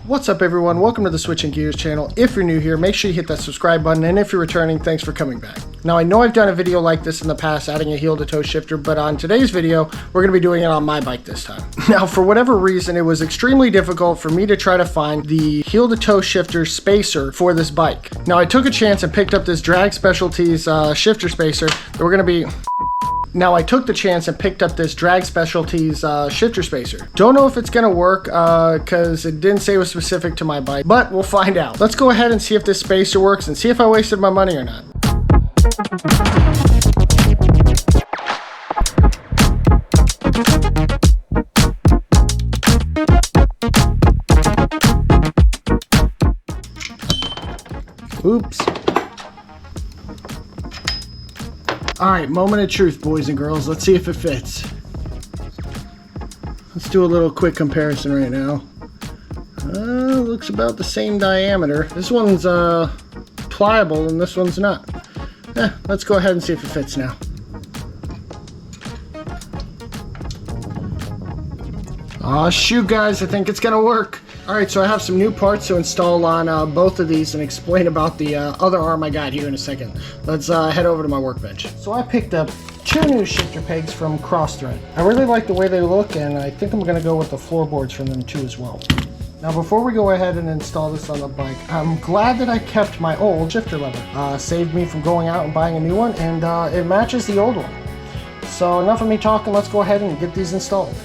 What's up everyone, welcome to the Switching Gears channel. If you're new here, make sure you hit that subscribe button, and if you're returning, thanks for coming back. Now I know I've done a video like this in the past, adding a heel to toe shifter, but on today's video, we're going to be doing it on my bike this time. Now for whatever reason, it was extremely difficult for me to try to find the heel to toe shifter spacer for this bike. Now I took a chance and picked up this Drag Specialties shifter spacer that we're going to be... Now I took the chance and picked up this Drag Specialties shifter spacer. Don't know if it's gonna work because it didn't say it was specific to my bike, but we'll find out. Let's go ahead and see if this spacer works and see if I wasted my money or not. Oops. Alright, moment of truth, boys and girls. Let's see if it fits. Let's do a little quick comparison right now. Looks about the same diameter. This one's pliable and this one's not. Let's go ahead and see if it fits now. Aw, shoot guys, I think it's gonna work. Alright, so I have some new parts to install on both of these and explain about the other arm I got here in a second. Let's head over to my workbench. So I picked up two new shifter pegs from Crossthread. I really like the way they look, and I think I'm going to go with the floorboards from them too as well. Now before we go ahead and install this on the bike, I'm glad that I kept my old shifter lever. Saved me from going out and buying a new one, and it matches the old one. So enough of me talking, let's go ahead and get these installed.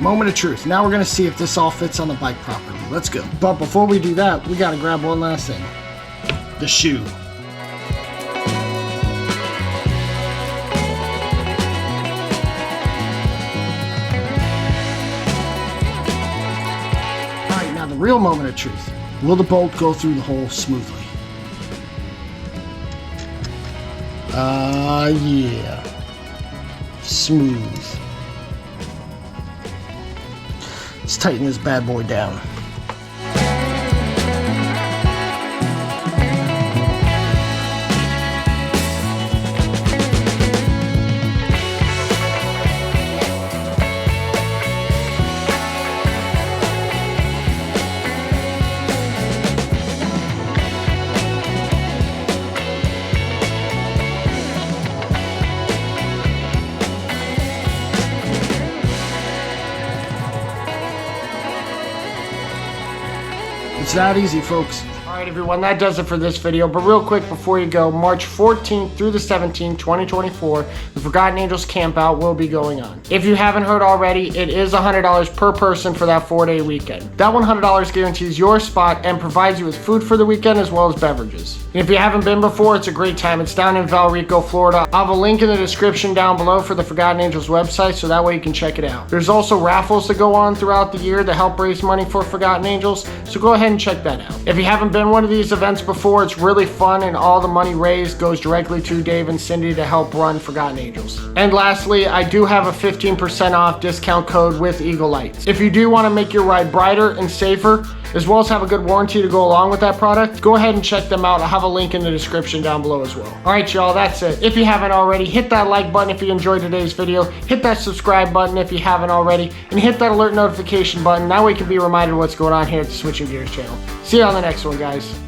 Moment of truth. Now we're going to see if this all fits on the bike properly. Let's go. But before we do that, we got to grab one last thing. The shoe. Alright, now the real moment of truth. Will the bolt go through the hole smoothly? Yeah. Smooth. Let's tighten this bad boy down. It's that easy, folks. Alright everyone, that does it for this video, but real quick before you go, March 14th through the 17th, 2024, the Forgotten Angels Campout will be going on. If you haven't heard already, it is $100 per person for that 4-day weekend. That $100 guarantees your spot and provides you with food for the weekend as well as beverages. And if you haven't been before, it's a great time. It's down in Valrico, Florida. I'll have a link in the description down below for the Forgotten Angels website, so that way you can check it out. There's also raffles that go on throughout the year to help raise money for Forgotten Angels, so go ahead and check that out. If you haven't been one of these events before, it's really fun and all the money raised goes directly to Dave and Cindy to help run Forgotten Angels. And lastly, I do have a 15% off discount code with Eagle Lights. If you do want to make your ride brighter and safer, as well as have a good warranty to go along with that product, go ahead and check them out. I'll have a link in the description down below as well. Alright y'all, that's it. If you haven't already, hit that like button if you enjoyed today's video, hit that subscribe button if you haven't already, and hit that alert notification button. That way you can be reminded of what's going on here at the Switching Gears channel. See you on the next one, guys.